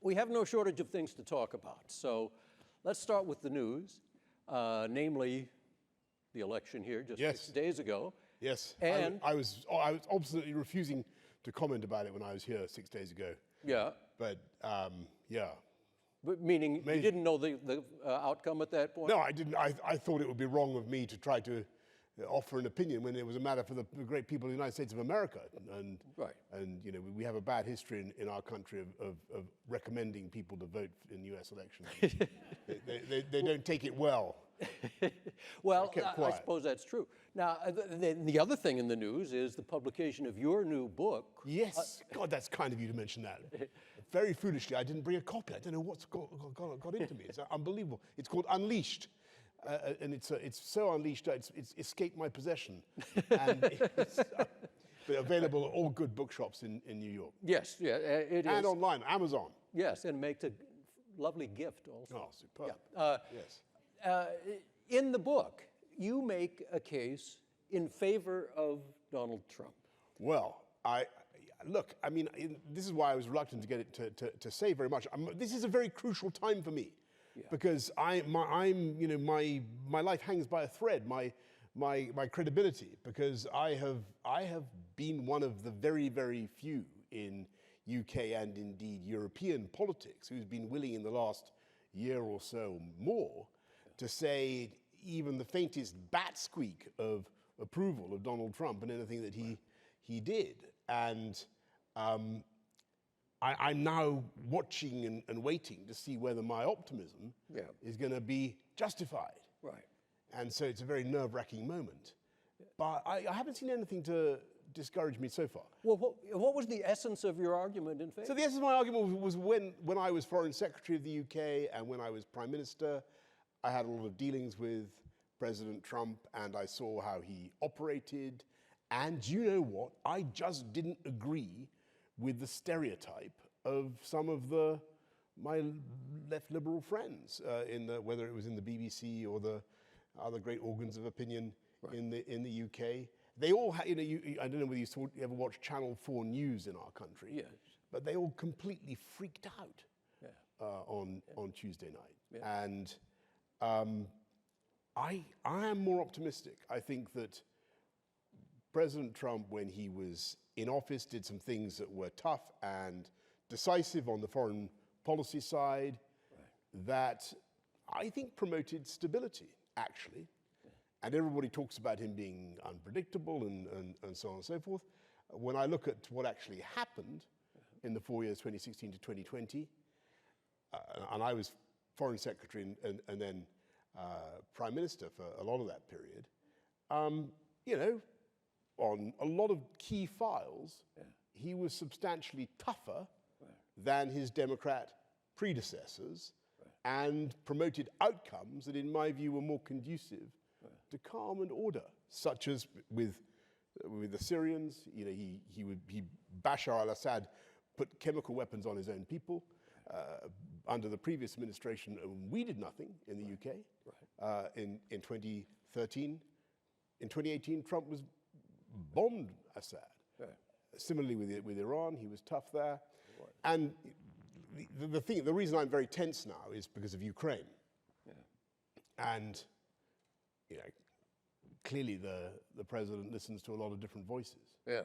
We have no shortage of things to talk about. So let's start with the news, namely the election here just 6 days ago. Yes, and I was absolutely refusing to comment about it when I was here 6 days ago. Yeah. But yeah. But meaning you didn't know the outcome at that point? No, I didn't. I thought it would be wrong of me to try to offer an opinion when it was a matter for the great people of the United States of America. And, right. And you know, we have a bad history in our country of recommending people to vote in US elections. they don't take it well. Well, I suppose that's true. Now, the other thing in the news is the publication of your new book. Yes, God, that's kind of you to mention that. Very foolishly, I didn't bring a copy. I don't know what's got into me. It's unbelievable. It's called Unleashed, and it's so unleashed it's escaped my possession. And it's available at all good bookshops in New York. Yes, yeah, it is. And online, Amazon. Yes, and makes a lovely gift also. Oh, superb. Yeah. Yes. In the book, you make a case in favor of Donald Trump. Well, look, I mean, this is why I was reluctant to get it to say very much. This is a very crucial time for me, because my life hangs by a thread, my credibility, because I have been one of the very, very few in UK and indeed European politics who's been willing in the last year or so more to say even the faintest bat squeak of approval of Donald Trump and anything that he did. And I'm now watching and waiting to see whether my optimism is going to be justified. Right. And so it's a very nerve-wracking moment. But I haven't seen anything to discourage me so far. Well, what was the essence of your argument in favor? So the essence of my argument was when I was Foreign Secretary of the UK and when I was Prime Minister, I had a lot of dealings with President Trump and I saw how he operated. And you know what? I just didn't agree with the stereotype of some of my left liberal friends, whether it was in the BBC or the other great organs of opinion in the UK. They all had, I don't know whether you ever watched Channel 4 News in our country, yes, but they all completely freaked out on Tuesday night. Yeah. And I am more optimistic. I think that President Trump, when he was in office, did some things that were tough and decisive on the foreign policy side that I think promoted stability, actually. And everybody talks about him being unpredictable and so on and so forth. When I look at what actually happened in the 4 years, 2016 to 2020, and I was Foreign Secretary and then Prime Minister for a lot of that period, you know, on a lot of key files, he was substantially tougher than his Democrat predecessors and promoted outcomes that, in my view, were more conducive to calm and order, such as with the Syrians. You know, Bashar al-Assad put chemical weapons on his own people. Under the previous administration, we did nothing in the UK. In 2013, in 2018, Trump bombed Assad. Similarly with Iran, he was tough there. And the reason I'm very tense now is because of Ukraine. And you know, clearly the president listens to a lot of different voices. Yeah.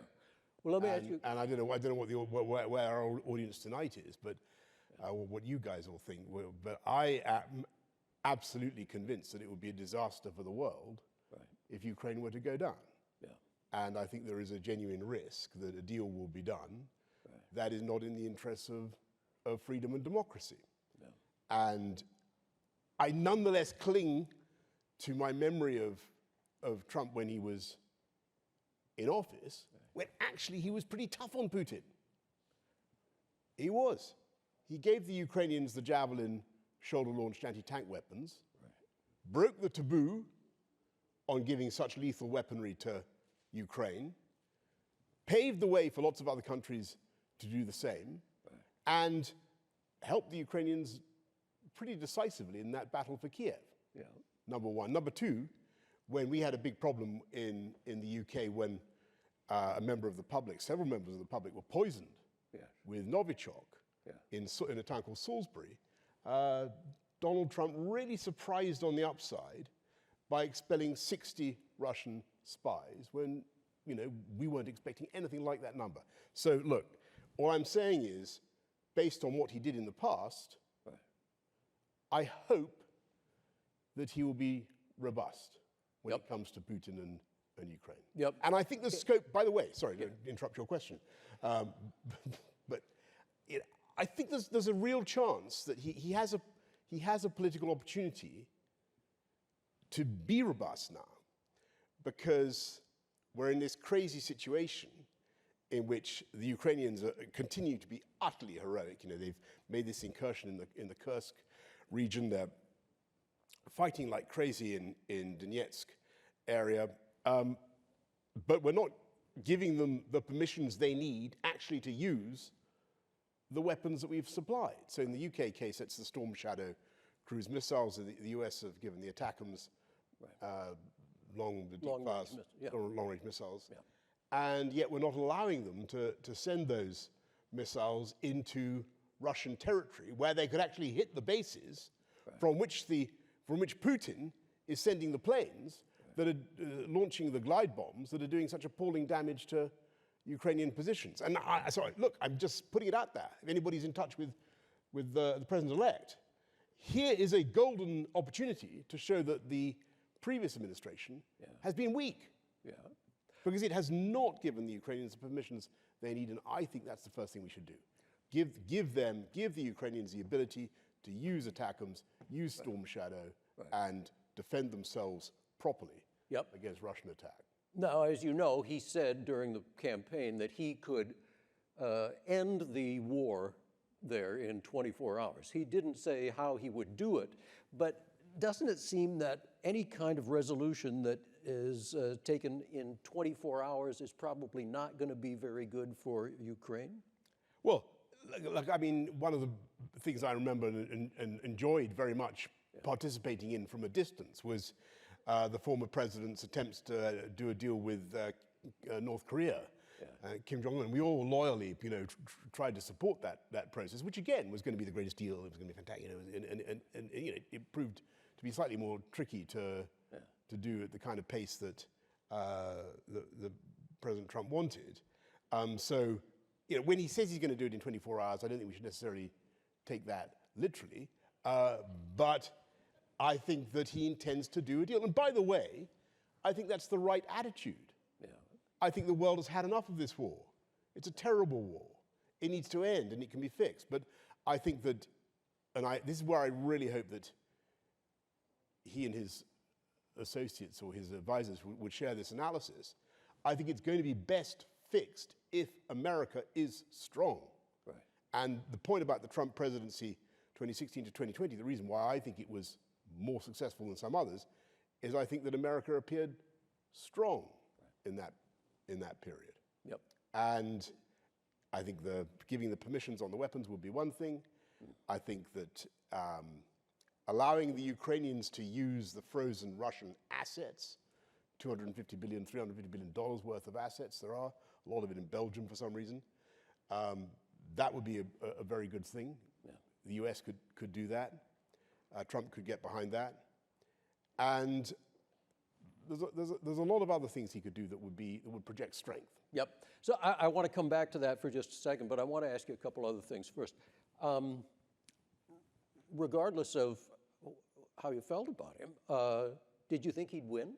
Well, let me ask you. And I don't know where our audience tonight is, but what you guys all think. But I am absolutely convinced that it would be a disaster for the world if Ukraine were to go down. Yeah. And I think there is a genuine risk that a deal will be done that is not in the interests of freedom and democracy. Yeah. And I nonetheless cling to my memory of Trump when he was in office, when actually he was pretty tough on Putin. He was. He gave the Ukrainians the Javelin shoulder-launched anti-tank weapons, broke the taboo on giving such lethal weaponry to Ukraine, paved the way for lots of other countries to do the same, and helped the Ukrainians pretty decisively in that battle for Kiev. Yeah. Number one. Number two, when we had a big problem in the UK when a member of the public, several members of the public were poisoned with Novichok, in a town called Salisbury, Donald Trump really surprised on the upside by expelling 60 Russian spies when, we weren't expecting anything like that number. So look, all I'm saying is, based on what he did in the past, I hope that he will be robust when it comes to Putin and Ukraine. Yep. And I think the scope, by the way, sorry to interrupt your question, but I think there's a real chance that he has a political opportunity to be robust now, because we're in this crazy situation in which the Ukrainians continue to be utterly heroic. They've made this incursion in the Kursk region. They're fighting like crazy in Donetsk area, but we're not giving them the permissions they need actually to use the weapons that we've supplied. So in the UK case, it's the Storm Shadow cruise missiles. The US have given the ATACMS long-range missiles. Yeah. And yet we're not allowing them to send those missiles into Russian territory where they could actually hit the bases from which Putin is sending the planes that are launching the glide bombs that are doing such appalling damage to Ukrainian positions. And look, I'm just putting it out there. If anybody's in touch with the president-elect, here is a golden opportunity to show that the previous administration has been weak. Yeah. Because it has not given the Ukrainians the permissions they need, and I think that's the first thing we should do. Give the Ukrainians the ability to use ATACMS, use Storm Shadow, and defend themselves properly against Russian attack. Now, as you know, he said during the campaign that he could end the war there in 24 hours. He didn't say how he would do it, but doesn't it seem that any kind of resolution that is taken in 24 hours is probably not going to be very good for Ukraine? Well, one of the things I remember and enjoyed very much participating in from a distance was the former president's attempts to do a deal with North Korea, Kim Jong-un. We all loyally, tried to support that process, which again was going to be the greatest deal. It was going to be fantastic, and it proved to be slightly more tricky to do at the kind of pace that the President Trump wanted. So, when he says he's going to do it in 24 hours, I don't think we should necessarily take that literally. But I think that he intends to do a deal. And by the way, I think that's the right attitude. Yeah. I think the world has had enough of this war. It's a terrible war. It needs to end and it can be fixed. But I think that, this is where I really hope that he and his associates or his advisors would share this analysis. I think it's going to be best fixed if America is strong. Right. And the point about the Trump presidency 2016 to 2020, the reason why I think it was more successful than some others, is I think that America appeared strong in that period. Yep. And I think giving the permissions on the weapons would be one thing. I think that allowing the Ukrainians to use the frozen Russian assets, $250 billion, $350 billion worth of assets, there are a lot of it in Belgium for some reason, that would be a very good thing. Yeah. The US could do that. Trump could get behind that. And there's a lot of other things he could do that would project strength. Yep. So I want to come back to that for just a second, but I want to ask you a couple other things first. Regardless of how you felt about him, did you think he'd win?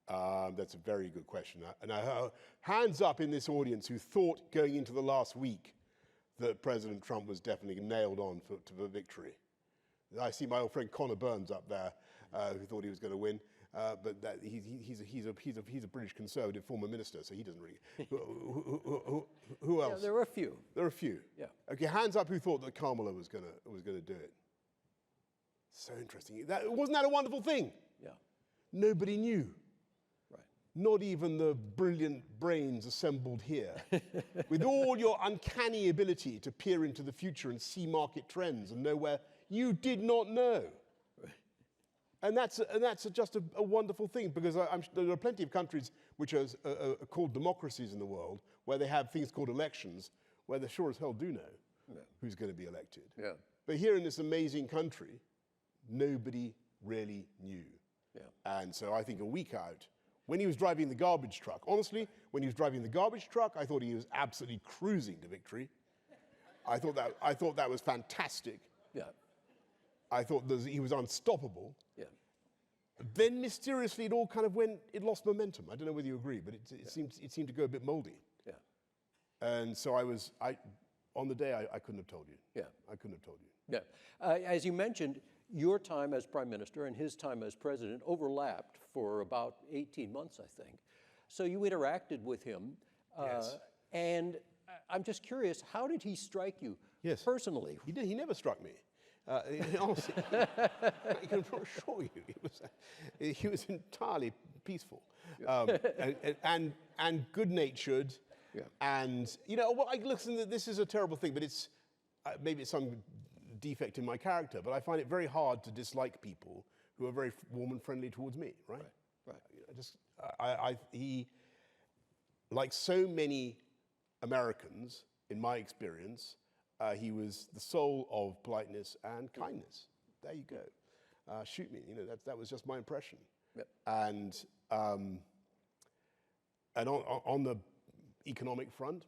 That's a very good question. And hands up in this audience who thought going into the last week that President Trump was definitely nailed on to victory. I see my old friend Connor Burns up there, who thought he was going to win, but he's a British Conservative former minister, so he doesn't really. Who else? Yeah, there are a few. There are a few. Yeah. Okay, hands up who thought that Kamala was going to do it. So interesting. Wasn't that a wonderful thing? Yeah. Nobody knew. Right. Not even the brilliant brains assembled here, with all your uncanny ability to peer into the future and see market trends and know where you did not know. And that's just a wonderful thing, because there are plenty of countries which are called democracies in the world, where they have things called elections, where they sure as hell do know who's going to be elected. Yeah. But here in this amazing country, nobody really knew. Yeah. And so I think a week out, when he was driving the garbage truck, honestly, when he was driving the garbage truck, I thought he was absolutely cruising to victory. I thought that was fantastic. Yeah. I thought he was unstoppable. Yeah. Then mysteriously it all kind of it lost momentum. I don't know whether you agree, but it seemed to go a bit moldy. Yeah. And so on the day I couldn't have told you. Yeah. I couldn't have told you. Yeah. As you mentioned, your time as prime minister and his time as president overlapped for about 18 months, I think. So you interacted with him. Yes. And I'm just curious, how did he strike you personally? He did. He never struck me. Honestly, I can assure you, he was entirely peaceful and good-natured. Yeah. And listen, this is a terrible thing, but it's maybe it's some defect in my character. But I find it very hard to dislike people who are very warm and friendly towards me. Right. He, like so many Americans, in my experience. He was the soul of politeness and kindness. There you go. Shoot me. That was just my impression. Yep. And on the economic front,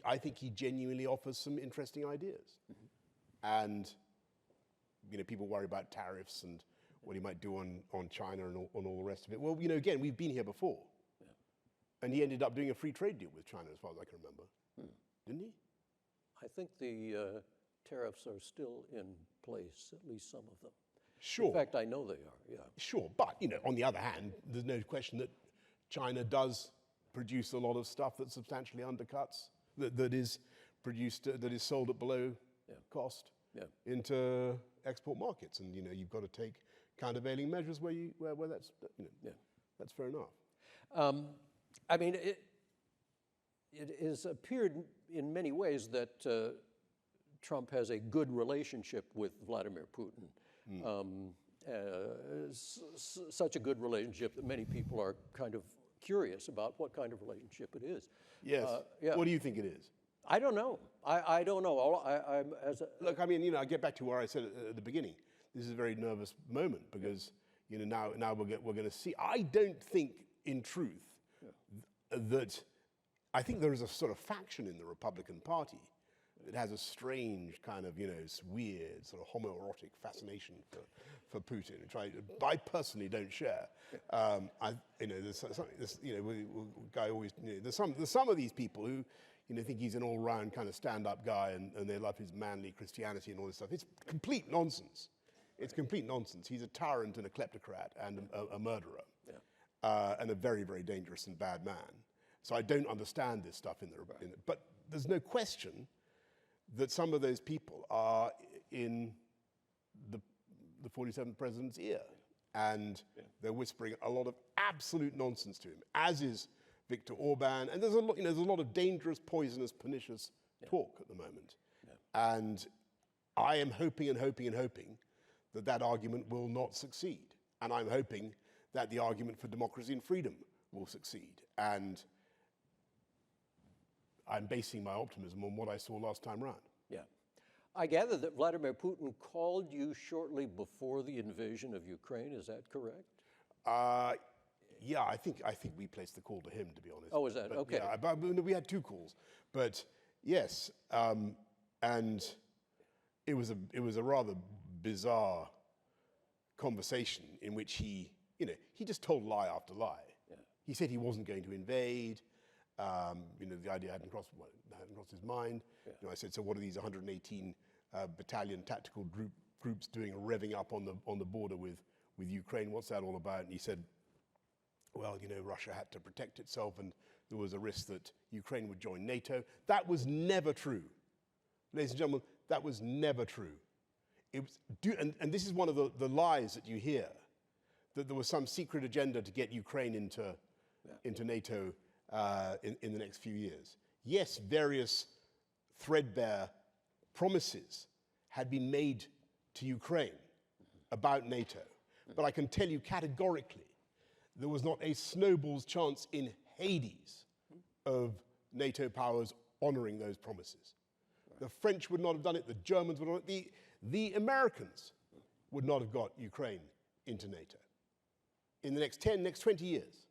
I think he genuinely offers some interesting ideas. Mm-hmm. And people worry about tariffs and what he might do on China and all the rest of it. Well, again, we've been here before, and he ended up doing a free trade deal with China, as far as I can remember, didn't he? I think the tariffs are still in place, at least some of them. Sure. In fact, I know they are, yeah. Sure, but, on the other hand, there's no question that China does produce a lot of stuff that substantially undercuts, that is produced, that is sold at below cost into export markets. And, you've got to take countervailing measures where that's, that's fair enough. I mean, it has appeared in many ways that Trump has a good relationship with Vladimir Putin. Such a good relationship that many people are kind of curious about what kind of relationship it is. Yes. What do you think it is? I don't know. I don't know. Look, I mean, I get back to where I said at the beginning. This is a very nervous moment because now we're going to see. I don't think, in truth, that. I think there is a sort of faction in the Republican Party that has a strange kind of, weird sort of homoerotic fascination for Putin, which I personally don't share. There's guy always, there's some of these people who, think he's an all-round kind of stand-up guy and they love his manly Christianity and all this stuff. It's complete nonsense. It's complete nonsense. He's a tyrant and a kleptocrat and a murderer, and a very, very dangerous and bad man. So I don't understand this stuff but there's no question that some of those people are in the 47th president's ear, and they're whispering a lot of absolute nonsense to him, as is Viktor Orban, and there's a lot of dangerous, poisonous, pernicious talk at the moment, and I am hoping and hoping and hoping that argument will not succeed, and I'm hoping that the argument for democracy and freedom will succeed, and I'm basing my optimism on what I saw last time round. Yeah. I gather that Vladimir Putin called you shortly before the invasion of Ukraine. Is that correct? Yeah, I think we placed the call to him, to be honest. Oh, was that? Okay. Yeah, but we had two calls. But yes, and it was a rather bizarre conversation in which he just told lie after lie. Yeah. He said he wasn't going to invade. The idea hadn't crossed his mind. Yeah. I said, so what are these 118 battalion tactical groups doing, revving up on the border with Ukraine? What's that all about? And he said, well, Russia had to protect itself, and there was a risk that Ukraine would join NATO. That was never true, ladies and gentlemen. That was never true. It was, and this is one of the lies that you hear, that there was some secret agenda to get Ukraine into NATO. In the next few years. Yes, various threadbare promises had been made to Ukraine about NATO, but I can tell you categorically there was not a snowball's chance in Hades of NATO powers honoring those promises. The French would not have done it. The Germans would not. The Americans would not have got Ukraine into NATO in the next 10, next 20 years.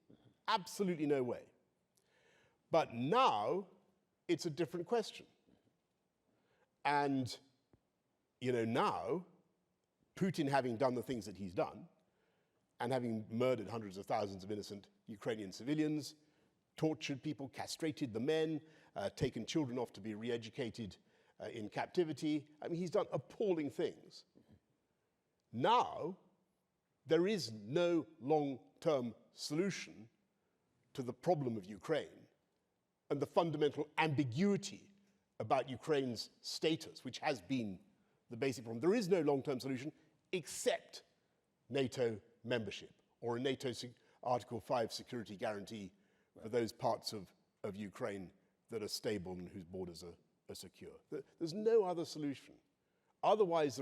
Absolutely no way. But now it's a different question. And, now, Putin having done the things that he's done, and having murdered hundreds of thousands of innocent Ukrainian civilians, tortured people, castrated the men, taken children off to be re-educated in captivity. I mean, he's done appalling things. Now, there is no long-term solution to the problem of Ukraine and the fundamental ambiguity about Ukraine's status, which has been the basic problem. There is no long-term solution except NATO membership or a NATO Article 5 security guarantee for those parts of Ukraine that are stable and whose borders are secure. There's no other solution. Otherwise,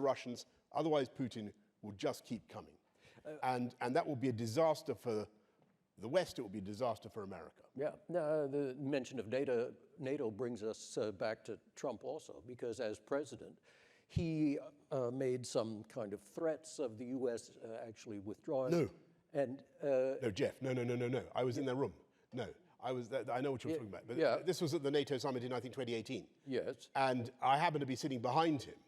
otherwise Putin will just keep coming. And that will be a disaster for the West, it will be a disaster for America. Yeah, the mention of NATO brings us back to Trump also, because as president, he made some kind of threats of the U.S. Actually withdrawing. No. And no, Geoff, no. I was in their room. No, I was there. I know what you're talking about. But this was at the NATO summit in, I think, 2018. Yes. And I happened to be sitting behind him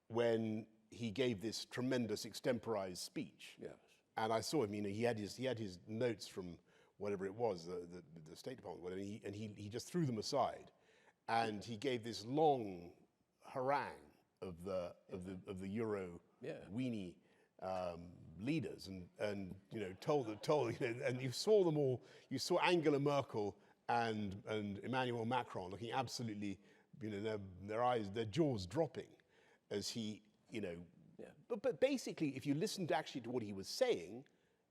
when he gave this tremendous extemporized speech. Yes. And I saw him, he had his notes from whatever it was, the State Department, whatever, and he just threw them aside. And he gave this long harangue of the Euro weenie leaders, and told and you saw them all. You saw Angela Merkel and Emmanuel Macron looking absolutely, their jaws dropping, as he, But basically, if you listened actually to what he was saying,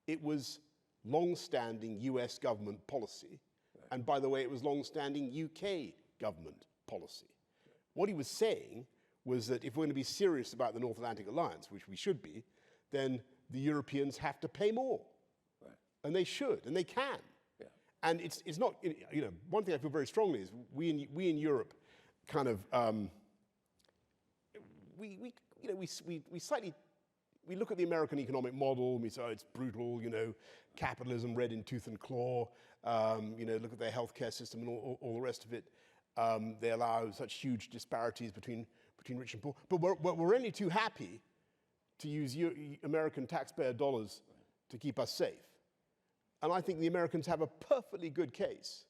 it was long-standing US government policy, and by the way, it was long-standing UK government policy. What he was saying was that if we're going to be serious about the North Atlantic Alliance, which we should be, then the Europeans have to pay more. Right. And they should, and they can. Yeah. And it's not, one thing I feel very strongly is we in Europe kind of, we look at the American economic model and we say, oh, it's brutal, capitalism red in tooth and claw, look at their healthcare system and all the rest of it. They allow such huge disparities between rich and poor. But we're only too happy to use American taxpayer dollars to keep us safe. And I think the Americans have a perfectly good case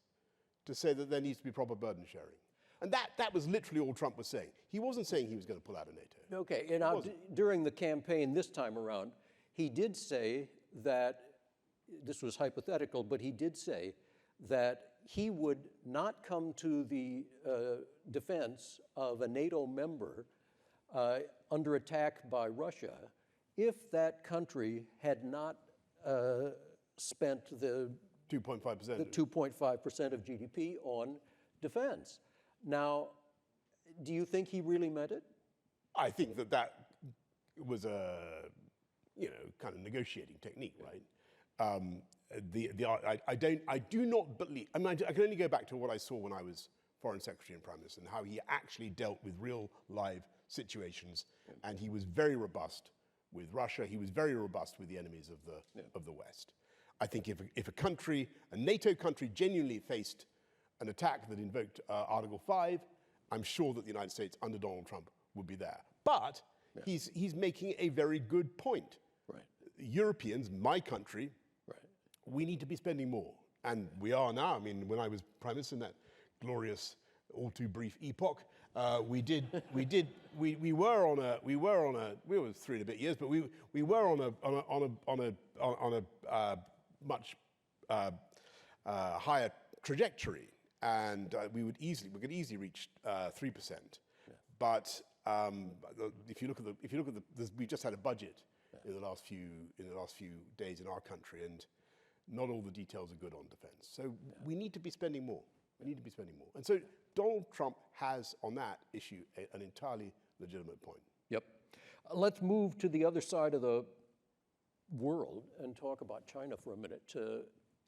to say that there needs to be proper burden sharing. And that was literally all Trump was saying. He wasn't saying he was going to pull out of NATO. Okay, and during the campaign this time around, he did say that, this was hypothetical, but he did say that he would not come to the defense of a NATO member under attack by Russia if that country had not spent the 2.5% of GDP on defense. Now, do you think he really meant it? I think that was a kind of negotiating technique, right? I do not believe. I can only go back to what I saw when I was Foreign Secretary and Prime Minister, and how he actually dealt with real live situations, and he was very robust with Russia. He was very robust with the enemies of the West. I think if a NATO country genuinely faced an attack that invoked Article 5, I'm sure that the United States under Donald Trump would be there. But he's making a very good point. Right. Europeans, my country, we need to be spending more, and we are now. I mean, when I was Prime Minister in that glorious, all too brief epoch, we were 3 and a bit years, but we were on a much higher trajectory. And we could easily reach 3%. Yeah. But if you look at we just had a budget in the last few days in our country, and not all the details are good on defense. So we need to be spending more. And so Donald Trump has on that issue an entirely legitimate point. Yep. Let's move to the other side of the world and talk about China for a minute.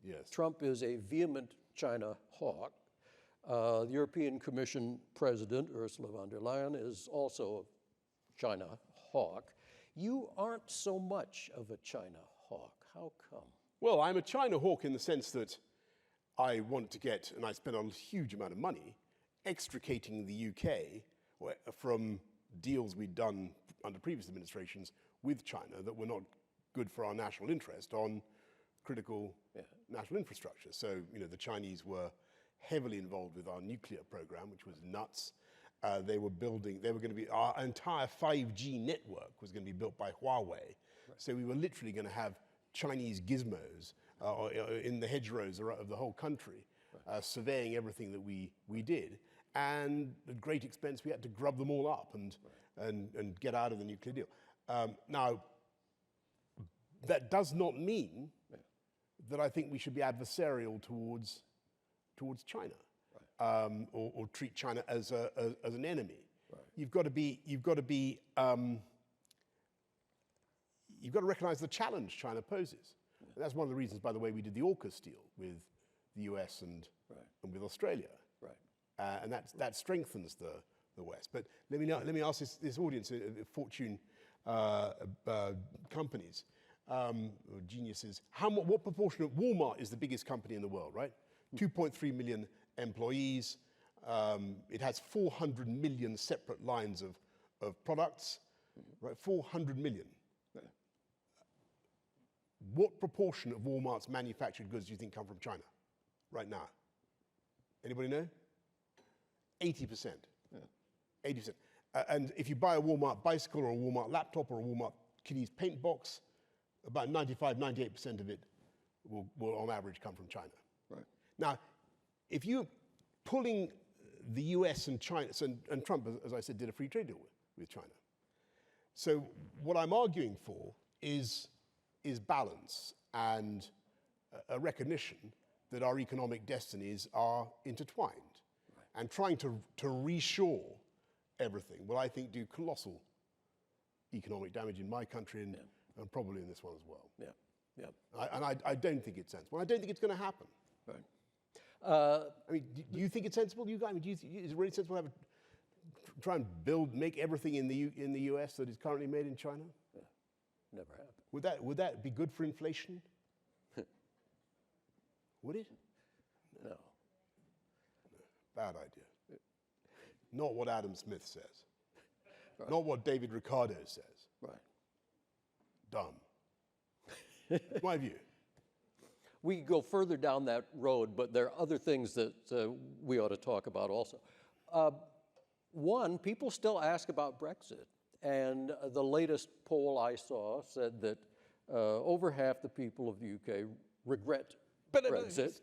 Yes. Trump is a vehement China hawk. The European Commission President, Ursula von der Leyen, is also a China hawk. You aren't so much of a China hawk. How come? Well, I'm a China hawk in the sense that I want to get, and I spend a huge amount of money, extricating the UK from deals we'd done under previous administrations with China that were not good for our national interest on critical national infrastructure. So, the Chinese were heavily involved with our nuclear program, which was nuts. They were going to be, our entire 5G network was going to be built by Huawei. Right. So we were literally going to have Chinese gizmos in the hedgerows of the whole country, surveying everything that we did. And at great expense, we had to grub them all up and get out of the nuclear deal. Now, that does not mean that I think we should be adversarial towards China, or treat China as an enemy. Right. You've got to recognize the challenge China poses. And that's one of the reasons, by the way, we did the AUKUS deal with the US and with Australia. Right. And that strengthens the West. But let me ask this audience, Fortune companies, geniuses, what proportion of Walmart is the biggest company in the world, right? 2.3 million employees. It has 400 million separate lines of products, right? 400 million. Yeah. What proportion of Walmart's manufactured goods do you think come from China right now? Anybody know? 80%. Yeah. 80%. And if you buy a Walmart bicycle or a Walmart laptop or a Walmart kiddies paint box, about 95, 98% of it will on average come from China. Right. Now, if you're pulling the US and China, and Trump, as I said, did a free trade deal with China. So what I'm arguing for is balance and a recognition that our economic destinies are intertwined. Right. And trying to reshore everything will, I think, do colossal economic damage in my country and probably in this one as well. Yeah. Yeah. And I don't think it's sensible. I don't think it's going to happen. Right. I mean, do you think it's sensible? Is it really sensible to try and make everything in the US that is currently made in China? Yeah. Never happened. Would that be good for inflation? Would it? No. Bad idea. Not what Adam Smith says. Right. Not what David Ricardo says. Right. Dumb. That's my view. We could go further down that road, but there are other things that we ought to talk about also. One, people still ask about Brexit. And the latest poll I saw said that over half the people of the UK regret Brexit,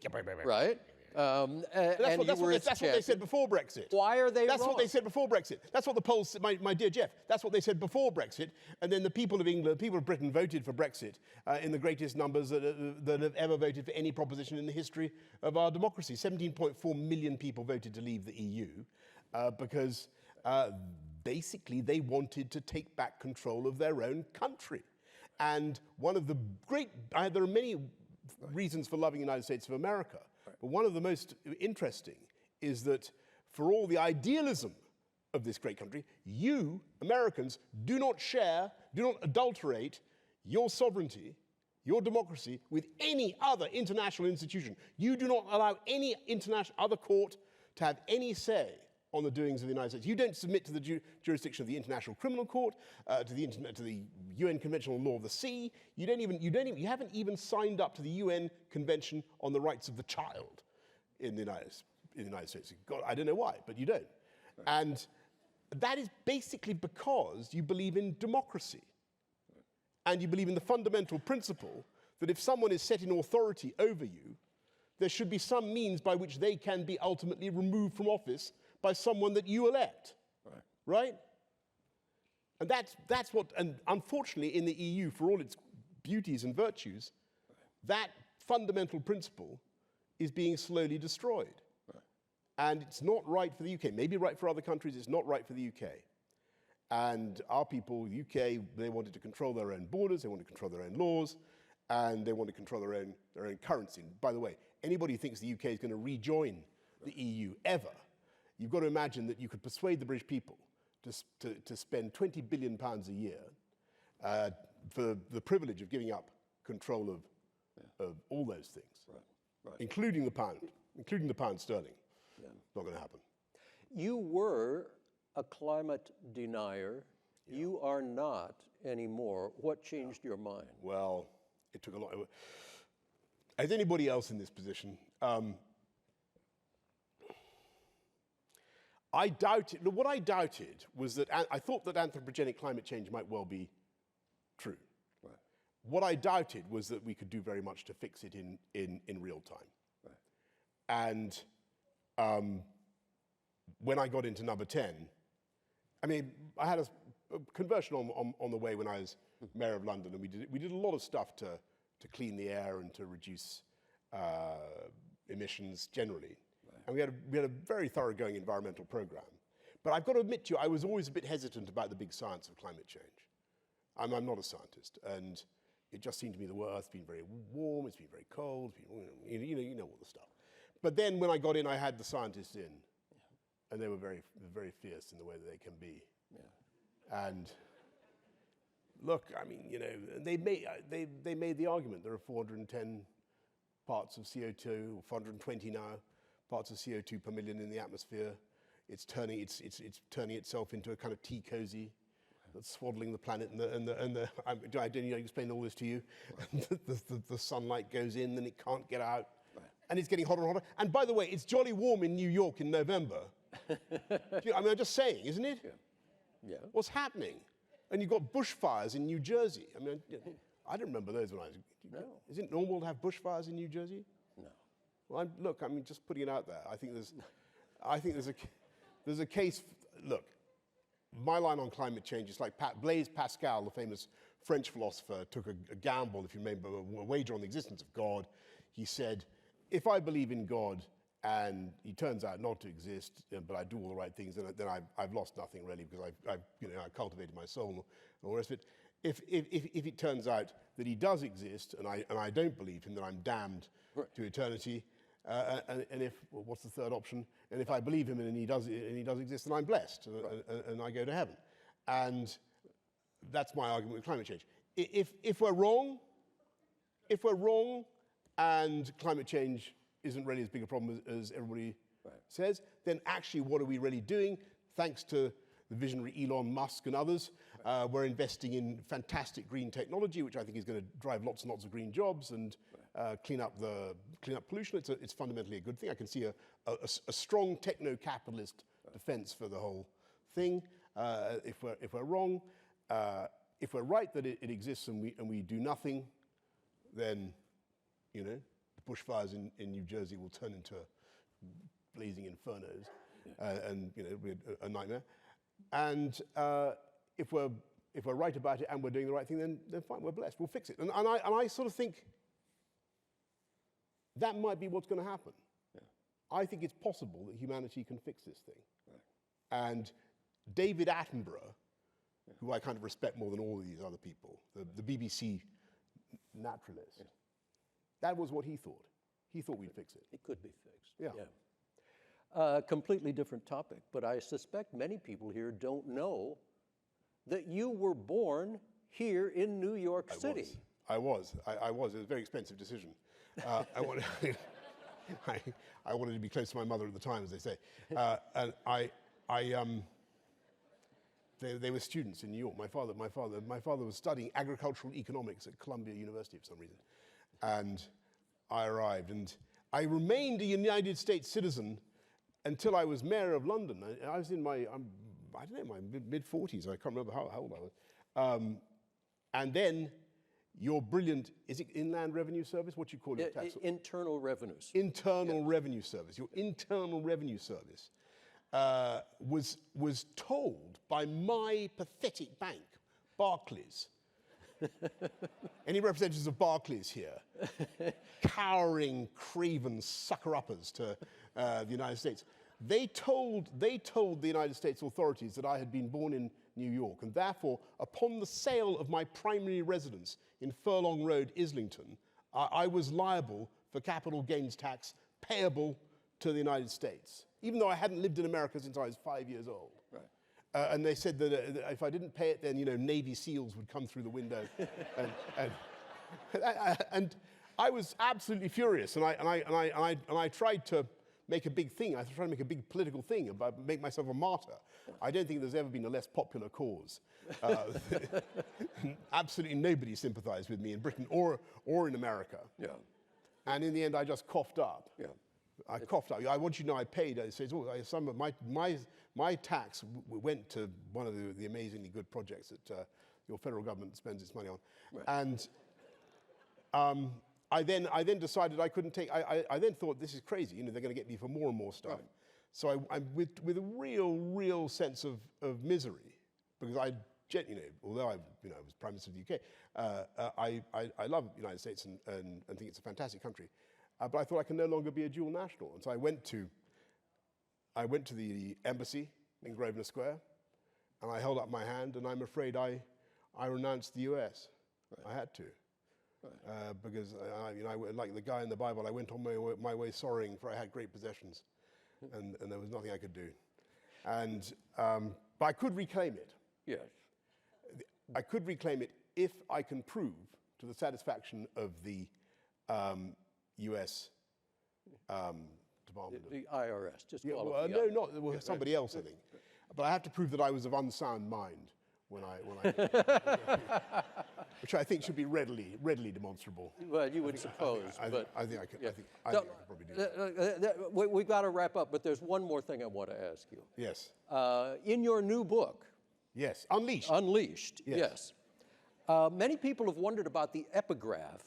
right? That's what they said before Brexit. Why are they That's wrong? what they said before Brexit. That's what the polls, my dear Geoff, that's what they said before Brexit. And then the people of England, people of Britain voted for Brexit in the greatest numbers that have ever voted for any proposition in the history of our democracy. 17.4 million people voted to leave the EU because basically they wanted to take back control of their own country. And one of the there are many reasons for loving the United States of America. But one of the most interesting is that for all the idealism of this great country, you, Americans, do not adulterate your sovereignty, your democracy, with any other international institution. You do not allow any other court to have any say on the doings of the United States. You don't submit to the jurisdiction of the International Criminal Court, to the UN Convention on Law of the Sea. You haven't even signed up to the UN Convention on the Rights of the Child in the United States. God, I don't know why, but you don't. Right. And that is basically because you believe in democracy. Right. And you believe in the fundamental principle that if someone is set in authority over you, there should be some means by which they can be ultimately removed from office by someone that you elect, right? And that's what, and unfortunately in the EU, for all its beauties and virtues, that fundamental principle is being slowly destroyed. Right. And it's not right for the UK. Maybe right for other countries, it's not right for the UK. And our people, the UK, they wanted to control their own borders, they wanted to control their own laws, and they want to control their own currency. And by the way, anybody who thinks the UK is going to rejoin the EU ever, you've got to imagine that you could persuade the British people to spend £20 billion a year for the privilege of giving up control of all those things, including the pound sterling. Not going to happen. You were a climate denier. You are not anymore. What changed your mind? Well, it took a lot. As anybody else in this position, I doubted. What I doubted was that I thought that anthropogenic climate change might well be true. Right. What I doubted was that we could do very much to fix it in real time. Right. And when I got into number 10, I mean, I had a conversion on the way when I was mayor of London, and we did a lot of stuff to clean the air and to reduce emissions generally. Right. And we had a very thoroughgoing environmental program. But I've got to admit to you, I was always a bit hesitant about the big science of climate change. I'm not a scientist, and it just seemed to me the Earth's been very warm, it's been very cold, you know all the stuff. But then when I got in, I had the scientists in, and they were very fierce in the way that they can be. Yeah. And look, I mean, you know, they made the argument there are 410 parts of CO2, or 420 now, parts of CO2 per million in the atmosphere. It's turning itself into a kind of tea cozy that's swaddling the planet, I didn't explain all this to you. Right. the sunlight goes in, then it can't get out, right. And it's getting hotter and hotter. And by the way, it's jolly warm in New York in November. I mean, I'm just saying, isn't it? Yeah. Yeah. What's happening? And you've got bushfires in New Jersey. I mean, I don't remember those when I was. No. Is it normal to have bushfires in New Jersey? No. Well, look, I mean, just putting it out there. I think there's a case. Look, my line on climate change is like Blaise Pascal, the famous French philosopher, took a gamble, if you remember, a wager on the existence of God. He said, if I believe in God and he turns out not to exist, but I do all the right things, then I've lost nothing really, because I've cultivated my soul and all the rest of it. If it turns out that he does exist and I don't believe him, then I'm damned to eternity. And if what's the third option? And if I believe him and he does exist, then I'm blessed and I go to heaven. And that's my argument with climate change. If we're wrong, and climate change isn't really as big a problem as everybody says, then actually what are we really doing? Thanks to the visionary Elon Musk and others, we're investing in fantastic green technology, which I think is going to drive lots and lots of green jobs and clean up pollution. It's fundamentally a good thing. I can see a strong techno-capitalist defense for the whole thing. If we're wrong, if we're right that it exists and we do nothing, then the bushfires in New Jersey will turn into blazing infernos, and it'll be a nightmare. And if we're right about it and we're doing the right thing, then fine, we're blessed. We'll fix it. And I sort of think that might be what's going to happen. Yeah. I think it's possible that humanity can fix this thing. Right. And David Attenborough, who I kind of respect more than all of these other people, the BBC naturalist, that was what he thought. He thought we'd fix it. It could be fixed. Yeah. Completely different topic, but I suspect many people here don't know that you were born here in New York City. I was. It was a very expensive decision. I wanted to be close to my mother at the time, as they say. And they were students in New York. My father was studying agricultural economics at Columbia University for some reason. And I arrived, and I remained a United States citizen until I was mayor of London. I was in my mid-40s. I can't remember how old I was. And then your brilliant, is it Inland Revenue Service? What do you call it? Internal Revenues. Internal Revenue Service. Your Internal Revenue Service was told by my pathetic bank, Barclays. Any representatives of Barclays here? Cowering, craven sucker-uppers to the United States. They told the United States authorities that I had been born in New York, and therefore, upon the sale of my primary residence in Furlong Road, Islington, I was liable for capital gains tax payable to the United States, even though I hadn't lived in America since I was 5 years old. Right. And they said that if I didn't pay it, then Navy SEALs would come through the window, and I was absolutely furious. And I tried to make a big thing. I tried to make a big political thing about make myself a martyr. I don't think there's ever been a less popular cause. Absolutely nobody sympathized with me in Britain or in America. Yeah. And in the end, I just coughed up. Yeah. I coughed up. I want you to know I paid. I said, some of my tax went to one of the amazingly good projects that your federal government spends its money on. Right. And I then decided I couldn't take. I then thought, this is crazy. They're going to get me for more and more stuff. Right. So I'm with a real sense of misery, because although I was Prime Minister of the UK, I love the United States and think it's a fantastic country. But I thought I can no longer be a dual national, and so I went to the embassy in Grosvenor Square, and I held up my hand, and I'm afraid I renounced the US. Right. I had to. Right. Because like the guy in the Bible, I went on my way sorrowing, for I had great possessions, and there was nothing I could do. And but I could reclaim it. Yes. I could reclaim it if I can prove, to the satisfaction of the U.S. Department. The IRS. Just call well, it. No, not well, somebody else, I think. But I have to prove that I was of unsound mind when I which I think should be readily demonstrable. Well, you would suppose. I think I could. Yeah. I think I could probably do that. We've got to wrap up, but there's one more thing I want to ask you. Yes. In your new book. Yes. Unleashed. Unleashed. Yes. Many people have wondered about the epigraph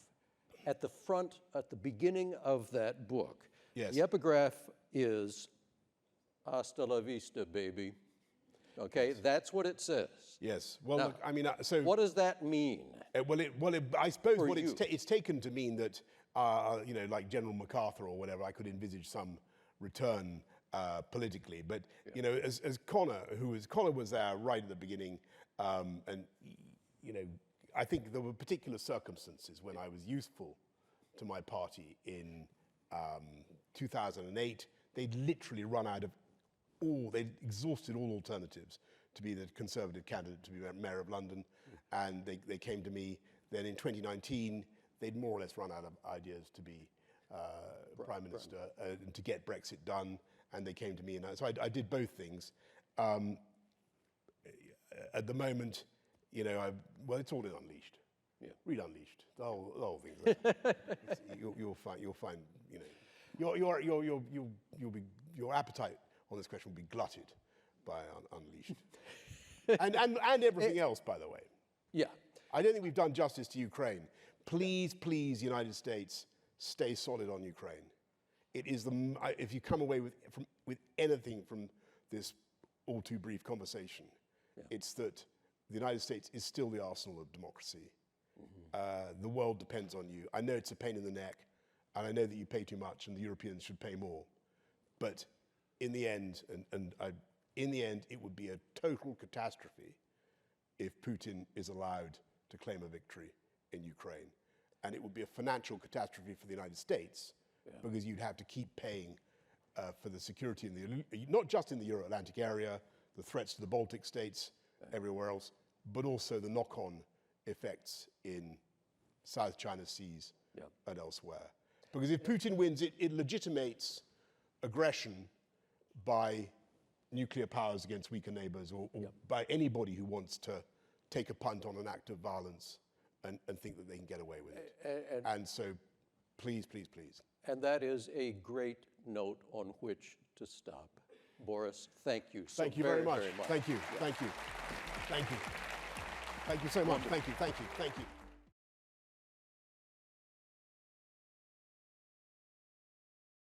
at the front, at the beginning of that book. Yes. The epigraph is "Hasta la vista, baby." Okay, yes. That's what it says. Yes. Well, now, look, I mean, so what does that mean? I suppose for what you? It's taken to mean that, like General MacArthur or whatever, I could envisage some return politically. But as Connor was there right at the beginning, and I think there were particular circumstances when I was useful to my party in 2008. They'd literally run out of they'd exhausted all alternatives to be the Conservative candidate to be Mayor of London, and they came to me. Then in 2019, they'd more or less run out of ideas to be Prime Minister and to get Brexit done, and they came to me. And so I did both things. At the moment, it's all in Unleashed. Yeah. Read Unleashed. The whole thing. You'll find. Your appetite on this question will be glutted by Unleashed. and everything else, by the way. Yeah. I don't think we've done justice to Ukraine. Please, United States, stay solid on Ukraine. It is if you come away with anything from this all too brief conversation, it's that the United States is still the arsenal of democracy. Mm-hmm. The world depends on you. I know it's a pain in the neck, and I know that you pay too much, and the Europeans should pay more. But in the end, it would be a total catastrophe if Putin is allowed to claim a victory in Ukraine. And it would be a financial catastrophe for the United States, because you'd have to keep paying for the security not just in the Euro-Atlantic area, the threats to the Baltic states, everywhere else, but also the knock-on effects in South China Seas and elsewhere. Because if Putin wins, it legitimates aggression by nuclear powers against weaker neighbors, or by anybody who wants to take a punt on an act of violence and think that they can get away with it. And so, please. And that is a great note on which to stop. Boris, thank you so very much. Very much. Thank you. Yeah. Thank you so much. Thank you.